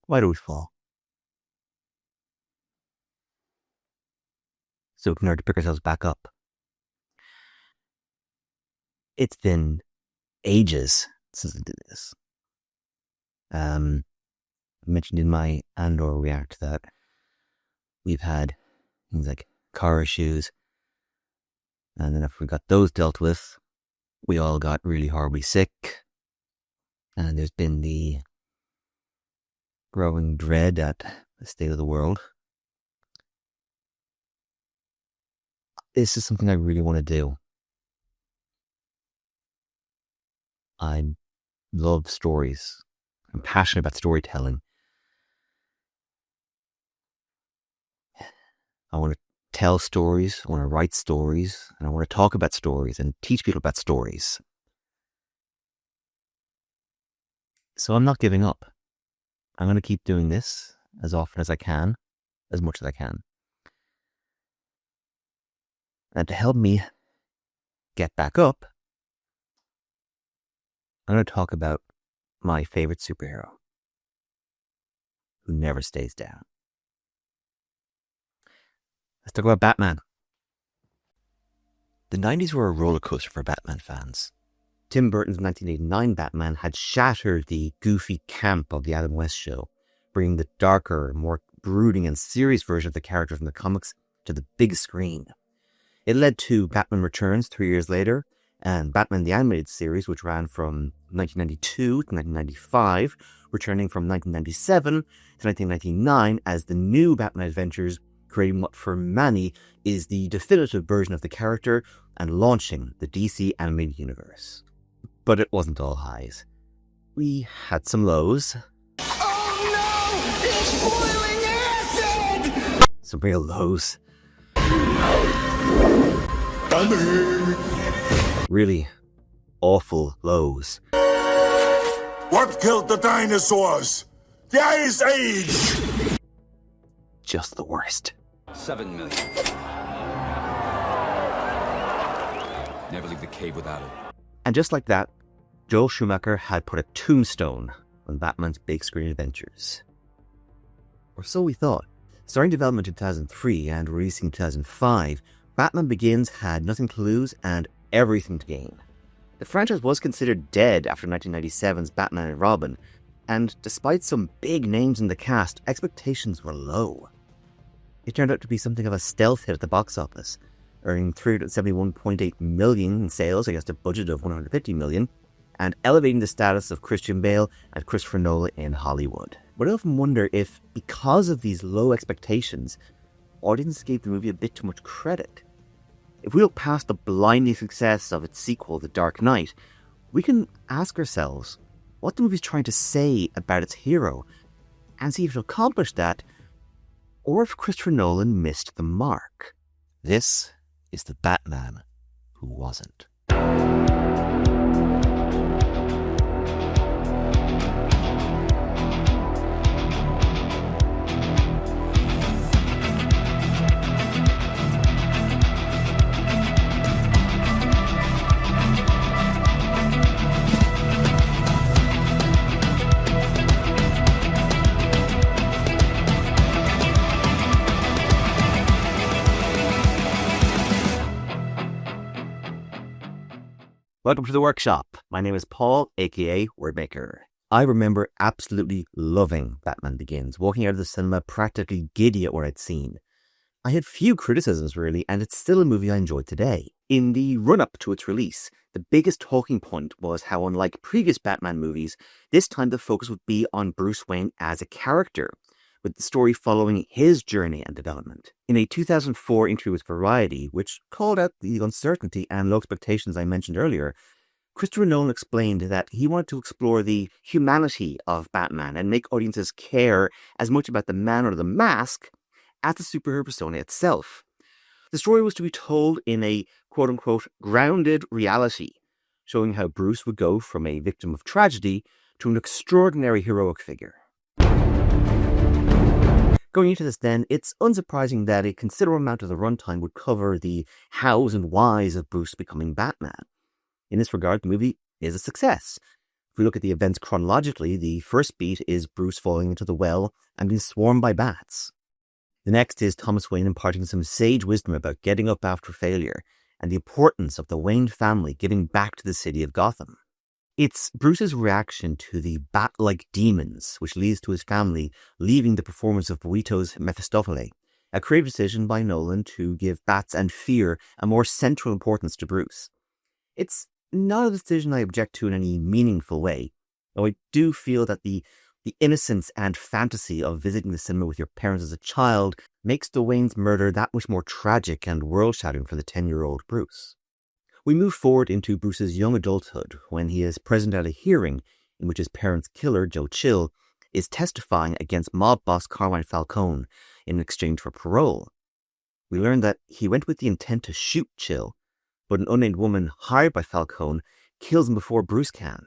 Why do we fall? So we can learn to pick ourselves back up. It's been ages since I did this. I mentioned in my Andor React that we've had things like car issues, and then after we got those dealt with, we all got really horribly sick, and there's been the growing dread at the state of the world. This is something I really want to do. I love stories. I'm passionate about storytelling. I want to tell stories, I want to write stories, and I want to talk about stories and teach people about stories. So I'm not giving up. I'm going to keep doing this as often as I can, as much as I can. And to help me get back up, I'm going to talk about my favorite superhero who never stays down. Let's talk about Batman. The 90s were a roller coaster for Batman fans. Tim Burton's 1989 Batman had shattered the goofy camp of the Adam West show, bringing the darker, more brooding and serious version of the character from the comics to the big screen. It led to Batman Returns 3 years later, and Batman the Animated Series, which ran from 1992 to 1995, returning from 1997 to 1999 as the new Batman Adventures, creating what for many is the definitive version of the character and launching the DC animated universe. But it wasn't all highs. We had some lows. Oh no! It's boiling acid! Some real lows. Really awful lows. What killed the dinosaurs? The Ice Age! Just the worst. 7 million. Never leave the cave without it. And just like that, Joel Schumacher had put a tombstone on Batman's big screen adventures. Or so we thought. Starting development in 2003 and releasing in 2005, Batman Begins had nothing to lose and everything to gain. The franchise was considered dead after 1997's Batman and Robin, and despite some big names in the cast, expectations were low. It turned out to be something of a stealth hit at the box office, earning $371.8 million in sales against a budget of $150 million, and elevating the status of Christian Bale and Christopher Nolan in Hollywood. But I often wonder if, because of these low expectations, audiences gave the movie a bit too much credit. If we look past the blinding success of its sequel, The Dark Knight, we can ask ourselves what the movie's trying to say about its hero, and see if it accomplished that, or if Christopher Nolan missed the mark. This is the Batman who wasn't. Welcome to the workshop. My name is Paul, aka Wordmaker. I remember absolutely loving Batman Begins, walking out of the cinema practically giddy at what I'd seen. I had few criticisms really, and it's still a movie I enjoy today. In the run-up to its release, the biggest talking point was how, unlike previous Batman movies, this time the focus would be on Bruce Wayne as a character, with the story following his journey and development. In a 2004 interview with Variety, which called out the uncertainty and low expectations I mentioned earlier, Christopher Nolan explained that he wanted to explore the humanity of Batman and make audiences care as much about the man under the mask as the superhero persona itself. The story was to be told in a quote-unquote grounded reality, showing how Bruce would go from a victim of tragedy to an extraordinary heroic figure. Going into this then, it's unsurprising that a considerable amount of the runtime would cover the hows and whys of Bruce becoming Batman. In this regard, the movie is a success. If we look at the events chronologically, the first beat is Bruce falling into the well and being swarmed by bats. The next is Thomas Wayne imparting some sage wisdom about getting up after failure and the importance of the Wayne family giving back to the city of Gotham. It's Bruce's reaction to the bat-like demons, which leads to his family leaving the performance of Boito's Mephistopheles, a creative decision by Nolan to give bats and fear a more central importance to Bruce. It's not a decision I object to in any meaningful way, though I do feel that the innocence and fantasy of visiting the cinema with your parents as a child makes the Wayne's murder that much more tragic and world-shattering for the 10-year-old Bruce. We move forward into Bruce's young adulthood when he is present at a hearing in which his parents' killer, Joe Chill, is testifying against mob boss Carmine Falcone in exchange for parole. We learn that he went with the intent to shoot Chill, but an unnamed woman hired by Falcone kills him before Bruce can.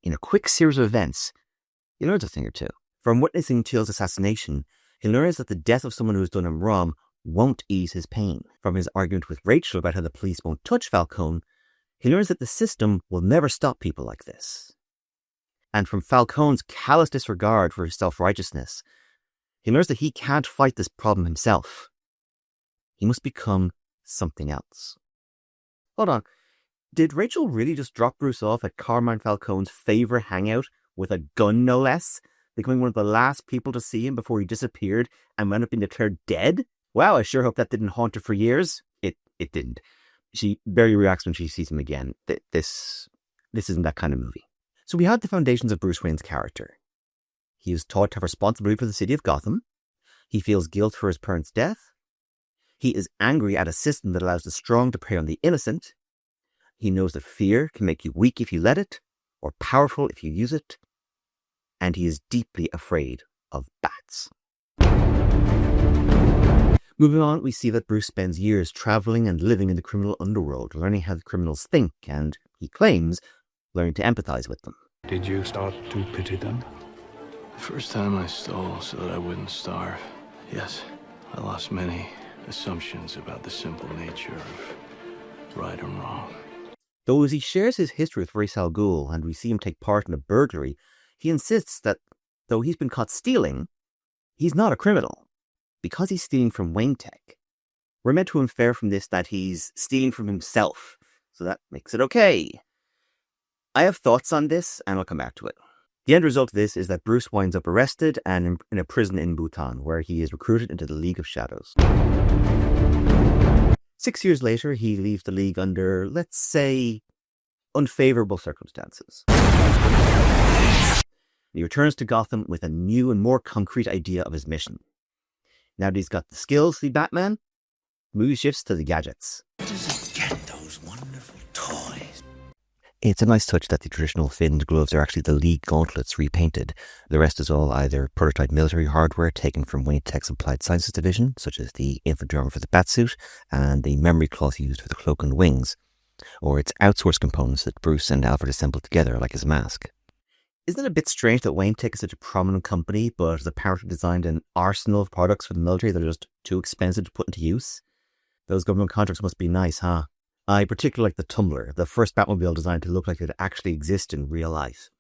In a quick series of events, he learns a thing or two. From witnessing Chill's assassination, he learns that the death of someone who has done him wrong won't ease his pain. From his argument with Rachel about how the police won't touch Falcone, he learns that the system will never stop people like this. And from Falcone's callous disregard for his self-righteousness, he learns that he can't fight this problem himself. He must become something else. Hold on, did Rachel really just drop Bruce off at Carmine Falcone's favourite hangout with a gun, no less, becoming one of the last people to see him before he disappeared and wound up being declared dead? Wow, I sure hope that didn't haunt her for years. It didn't. She barely reacts when she sees him again. This isn't that kind of movie. So we had the foundations of Bruce Wayne's character. He is taught to have responsibility for the city of Gotham. He feels guilt for his parents' death. He is angry at a system that allows the strong to prey on the innocent. He knows that fear can make you weak if you let it, or powerful if you use it. And he is deeply afraid of bats. Moving on, we see that Bruce spends years traveling and living in the criminal underworld, learning how the criminals think, and, he claims, learning to empathize with them. Did you start to pity them? The first time I stole so that I wouldn't starve. Yes, I lost many assumptions about the simple nature of right and wrong. Though as he shares his history with Ra's al Ghul and we see him take part in a burglary, he insists that, though he's been caught stealing, he's not a criminal. Because he's stealing from Wayne Tech, we're meant to infer from this that he's stealing from himself, so that makes it okay. I have thoughts on this, and I'll come back to it. The end result of this is that Bruce winds up arrested and in a prison in Bhutan, where he is recruited into the League of Shadows. 6 years later, he leaves the League under, let's say, unfavorable circumstances. He returns to Gotham with a new and more concrete idea of his mission. Now that he's got the skills to be Batman, movie shifts to the gadgets. Where does he get those wonderful toys? It's a nice touch that the traditional finned gloves are actually the League gauntlets repainted. The rest is all either prototype military hardware taken from Wayne Tech's Applied Sciences division, such as the infantry armor for the batsuit and the memory cloth used for the cloak and wings, or it's outsourced components that Bruce and Alfred assembled together, like his mask. Isn't it a bit strange that Wayne Tech is such a prominent company, but has apparently designed an arsenal of products for the military that are just too expensive to put into use? Those government contracts must be nice, huh? I particularly like the Tumbler, the first Batmobile designed to look like it actually exists in real life.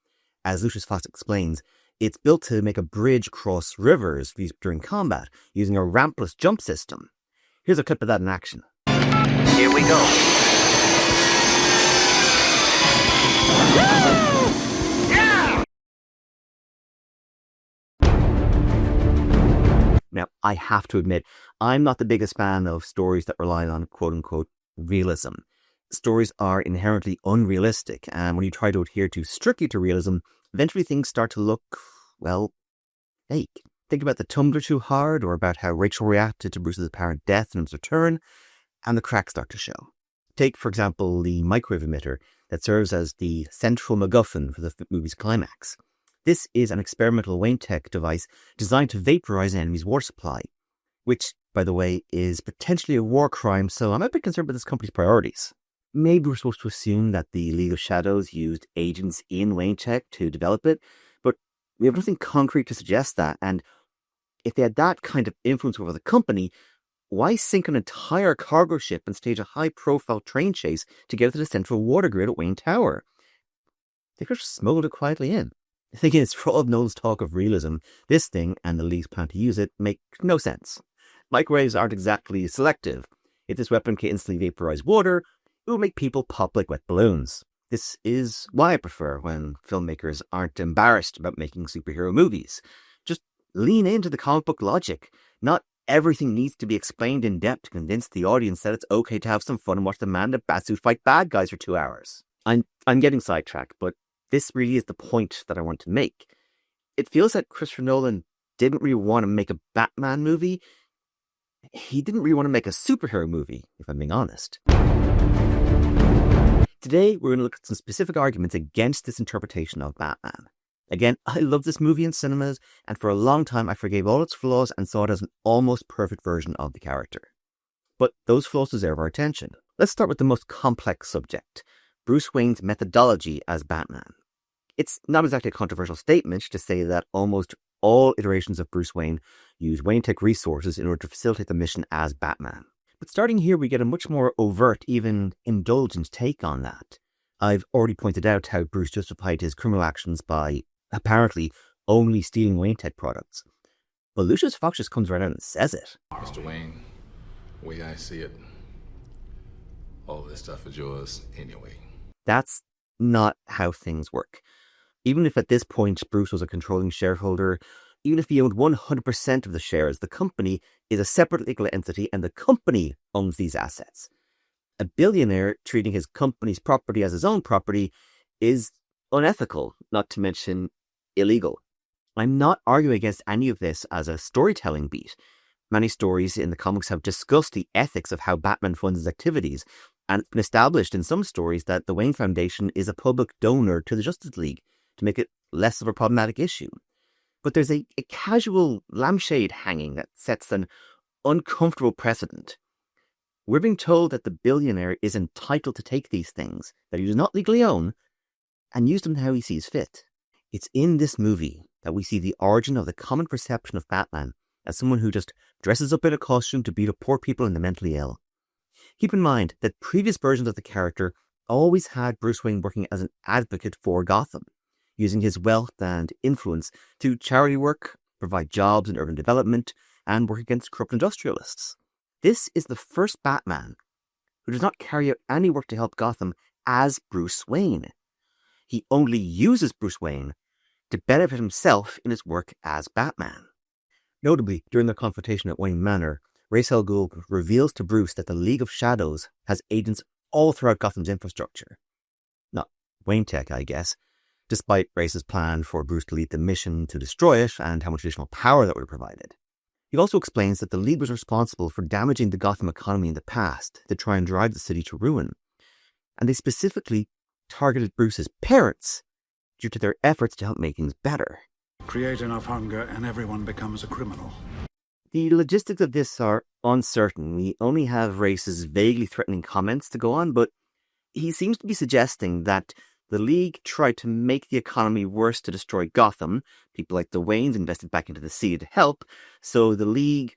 As Lucius Fox explains, it's built to make a bridge across rivers during combat, using a rampless jump system. Here's a clip of that in action. Here we go. Now, I have to admit, I'm not the biggest fan of stories that rely on quote-unquote realism. Stories are inherently unrealistic, and when you try to adhere strictly to realism, eventually things start to look, well, fake. Think about the Tumbler too hard, or about how Rachel reacted to Bruce's apparent death and his return, and the cracks start to show. Take, for example, the microwave emitter that serves as the central MacGuffin for the movie's climax. This is an experimental Wayne Tech device designed to vaporize an enemy's water supply, which, by the way, is potentially a war crime, so I'm a bit concerned about this company's priorities. Maybe we're supposed to assume that the League of Shadows used agents in Wayne Tech to develop it, but we have nothing concrete to suggest that, and if they had that kind of influence over the company, why sink an entire cargo ship and stage a high-profile train chase to get to the central water grid at Wayne Tower? they could have smuggled it quietly in. Thinking it's for all of Nolan's talk of realism, this thing and the League's plan to use it make no sense. Microwaves aren't exactly selective. If this weapon can instantly vaporize water, it will make people pop like wet balloons. This is why I prefer when filmmakers aren't embarrassed about making superhero movies. Just lean into the comic book logic. Not everything needs to be explained in depth to convince the audience that it's okay to have some fun and watch the man in a batsuit fight bad guys for 2 hours. I'm getting sidetracked, but this really is the point that I want to make. It feels that Christopher Nolan didn't really want to make a Batman movie. He didn't really want to make a superhero movie, if I'm being honest. Today, we're going to look at some specific arguments against this interpretation of Batman. Again, I love this movie in cinemas, and for a long time I forgave all its flaws and saw it as an almost perfect version of the character. But those flaws deserve our attention. Let's start with the most complex subject, Bruce Wayne's methodology as Batman. It's not exactly a controversial statement to say that almost all iterations of Bruce Wayne use Wayne Tech resources in order to facilitate the mission as Batman. But starting here, we get a much more overt, even indulgent take on that. I've already pointed out how Bruce justified his criminal actions by, apparently, only stealing Wayne Tech products. But Lucius Fox just comes right out and says it. Mr. Wayne, the way I see it, all this stuff is yours anyway. That's not how things work. Even if at this point Bruce was a controlling shareholder, even if he owned 100% of the shares, the company is a separate legal entity and the company owns these assets. A billionaire treating his company's property as his own property is unethical, not to mention illegal. I'm not arguing against any of this as a storytelling beat. Many stories in the comics have discussed the ethics of how Batman funds his activities, and it's been established in some stories that the Wayne Foundation is a public donor to the Justice League to make it less of a problematic issue. But there's a casual lampshade hanging that sets an uncomfortable precedent. We're being told that the billionaire is entitled to take these things that he does not legally own and use them how he sees fit. It's in this movie that we see the origin of the common perception of Batman as someone who just dresses up in a costume to beat up poor people and the mentally ill. Keep in mind that previous versions of the character always had Bruce Wayne working as an advocate for Gotham, using his wealth and influence to charity work, provide jobs and urban development, and work against corrupt industrialists. This is the first Batman who does not carry out any work to help Gotham as Bruce Wayne. He only uses Bruce Wayne to benefit himself in his work as Batman. Notably, during their confrontation at Wayne Manor, Ra's al Ghul reveals to Bruce that the League of Shadows has agents all throughout Gotham's infrastructure. Not Wayne Tech, I guess, despite Ra's plan for Bruce to lead the mission to destroy it and how much additional power that would have provided. He also explains that the League was responsible for damaging the Gotham economy in the past to try and drive the city to ruin, and they specifically targeted Bruce's parents due to their efforts to help make things better. Create enough hunger and everyone becomes a criminal. The logistics of this are uncertain. We only have Race's vaguely threatening comments to go on, but he seems to be suggesting that the League tried to make the economy worse to destroy Gotham. People like the Waynes invested back into the city to help, so the League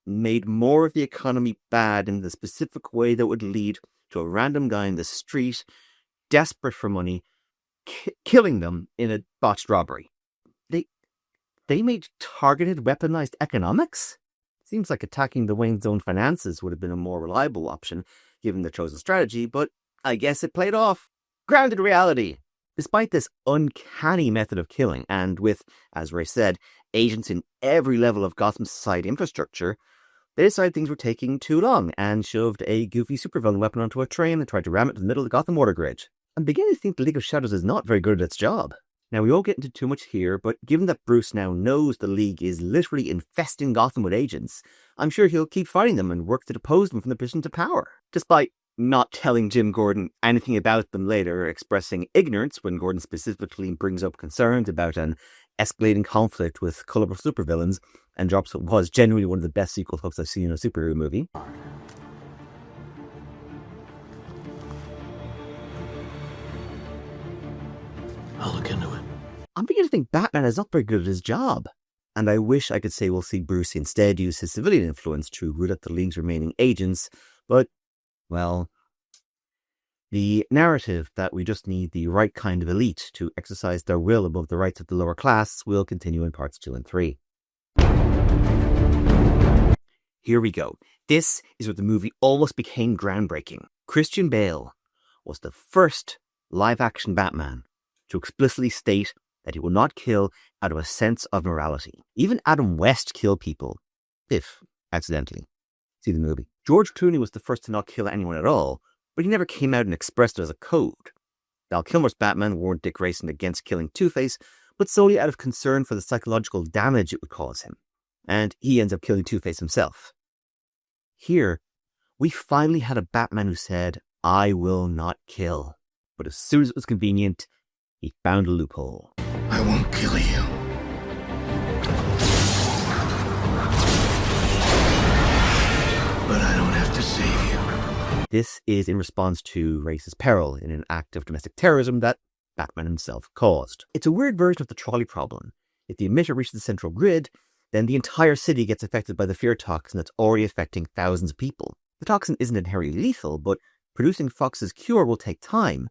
made more of the economy bad in the specific way that would lead to a random guy in the street, desperate for money, killing them in a botched robbery. They made targeted, weaponized economics? Seems like attacking the Wayne's own finances would have been a more reliable option, given their chosen strategy, but I guess it played off. Grounded reality. Despite this uncanny method of killing, and with, as Ray said, agents in every level of Gotham society infrastructure, they decided things were taking too long and shoved a goofy supervillain weapon onto a train and tried to ram it to the middle of the Gotham water grid. I'm beginning to think the League of Shadows is not very good at its job. Now, we won't get into too much here, but given that Bruce now knows the League is literally infesting Gotham with agents, I'm sure he'll keep fighting them and work to depose them from their position to power. Despite not telling Jim Gordon anything about them later, expressing ignorance when Gordon specifically brings up concerns about an escalating conflict with colourful supervillains and drops what was genuinely one of the best sequel hooks I've seen in a superhero movie. I'll look into it. I'm beginning to think Batman is not very good at his job. And I wish I could say we'll see Bruce instead use his civilian influence to root out the League's remaining agents, but, well, The narrative that we just need the right kind of elite to exercise their will above the rights of the lower class will continue in parts 2 and 3. Here we go. This is where the movie almost became groundbreaking. Christian Bale was the first live-action Batman to explicitly state that he will not kill out of a sense of morality. Even Adam West killed people, if accidentally. See the movie. George Clooney was the first to not kill anyone at all, but he never came out and expressed it as a code. Val Kilmer's Batman warned Dick Grayson against killing Two-Face, but solely out of concern for the psychological damage it would cause him. And he ends up killing Two-Face himself. Here, we finally had a Batman who said, "I will not kill." But as soon as it was convenient, he found a loophole. I won't kill you. But I don't have to save you. This is in response to racist peril in an act of domestic terrorism that Batman himself caused. It's a weird version of the trolley problem. If the emitter reaches the central grid, then the entire city gets affected by the fear toxin that's already affecting thousands of people. The toxin isn't inherently lethal, but producing Fox's cure will take time,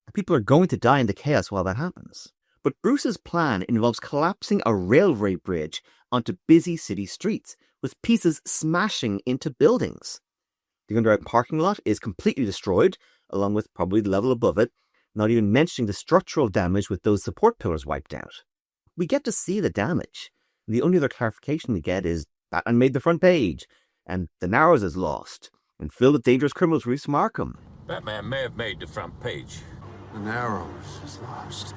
and people are going to die in the chaos while that happens. But Bruce's plan involves collapsing a railway bridge onto busy city streets, with pieces smashing into buildings. The underground parking lot is completely destroyed, along with probably the level above it, not even mentioning the structural damage with those support pillars wiped out. We get to see the damage. The only other clarification we get is Batman made the front page, and the Narrows is lost, and filled with dangerous criminals released from Arkham. Batman may have made the front page. The Narrows is lost.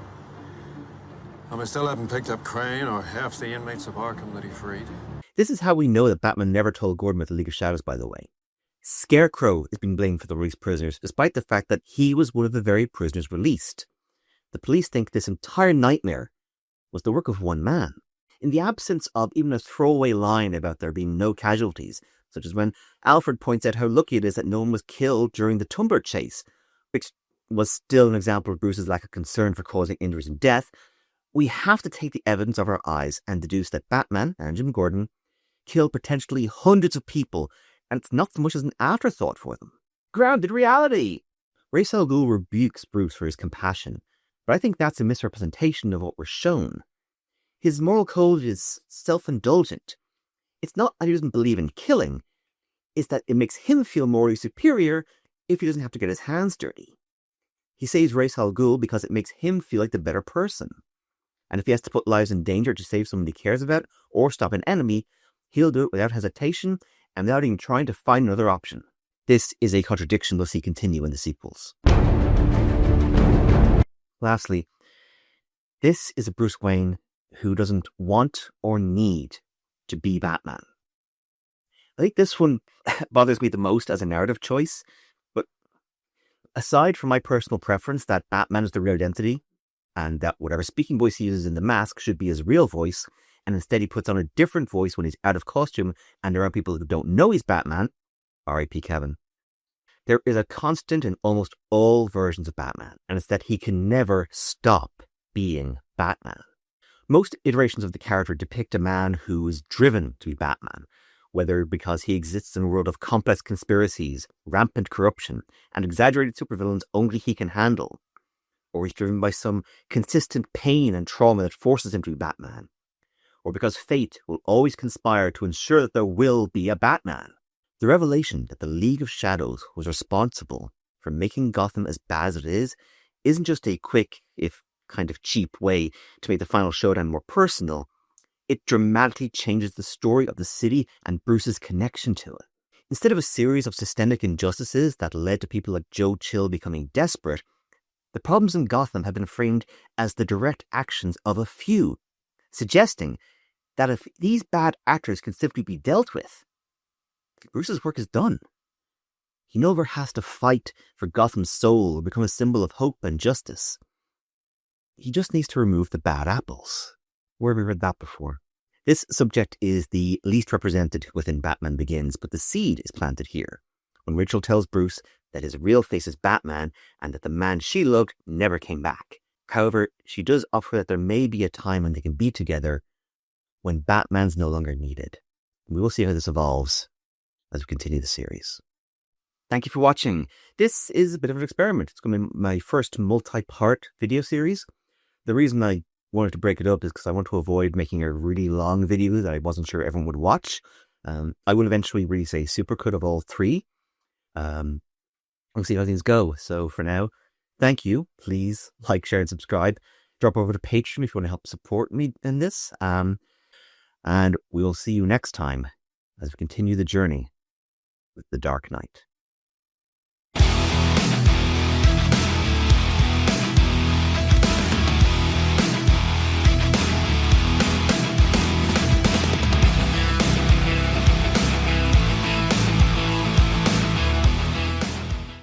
And we still haven't picked up Crane or half the inmates of Arkham that he freed. This is how we know that Batman never told Gordon about the League of Shadows, by the way. Scarecrow is being blamed for the released prisoners, despite the fact that he was one of the very prisoners released. The police think this entire nightmare was the work of one man. In the absence of even a throwaway line about there being no casualties, such as when Alfred points out how lucky it is that no one was killed during the Tumblr chase, which was still an example of Bruce's lack of concern for causing injuries and death, we have to take the evidence of our eyes and deduce that Batman and Jim Gordon killed potentially hundreds of people, and it's not so much as an afterthought for them. Grounded reality! Ra's al Ghul rebukes Bruce for his compassion, but I think that's a misrepresentation of what we're shown. His moral code is self-indulgent. It's not that he doesn't believe in killing, it's that it makes him feel morally superior if he doesn't have to get his hands dirty. He saves Ra's al Ghul because it makes him feel like the better person. And if he has to put lives in danger to save someone he cares about or stop an enemy, he'll do it without hesitation and without even trying to find another option. This is a contradiction we'll see continue in the sequels. Lastly, this is a Bruce Wayne who doesn't want or need to be Batman. I think this one bothers me the most as a narrative choice, but aside from my personal preference that Batman is the real identity, and that whatever speaking voice he uses in the mask should be his real voice, and instead he puts on a different voice when he's out of costume and there are people who don't know he's Batman, R.I.P. Kevin, there is a constant in almost all versions of Batman, and it's that he can never stop being Batman. Most iterations of the character depict a man who is driven to be Batman, whether because he exists in a world of complex conspiracies, rampant corruption, and exaggerated supervillains only he can handle, or he's driven by some consistent pain and trauma that forces him to be Batman, or because fate will always conspire to ensure that there will be a Batman. The revelation that the League of Shadows was responsible for making Gotham as bad as it is isn't just a quick, if kind of cheap way to make the final showdown more personal. It dramatically changes the story of the city and Bruce's connection to it. Instead of a series of systemic injustices that led to people like Joe Chill becoming desperate, the problems in Gotham have been framed as the direct actions of a few, suggesting that if these bad actors can simply be dealt with, Bruce's work is done. He no longer has to fight for Gotham's soul or become a symbol of hope and justice. He just needs to remove the bad apples. Where have we read that before? This subject is the least represented within Batman Begins, but the seed is planted here, when Rachel tells Bruce that his real face is Batman and that the man she loved never came back. However, she does offer that there may be a time when they can be together, when Batman's no longer needed. We will see how this evolves as we continue the series. Thank you for watching. This is a bit of an experiment. It's going to be my first multi-part video series. The reason I wanted to break it up is because I want to avoid making a really long video that I wasn't sure everyone would watch. I will eventually release a supercut of all three. We'll see how things go. So for now, thank you. Please like, share, and subscribe. Drop over to Patreon if you want to help support me in this. And we'll see you next time as we continue the journey with The Dark Knight.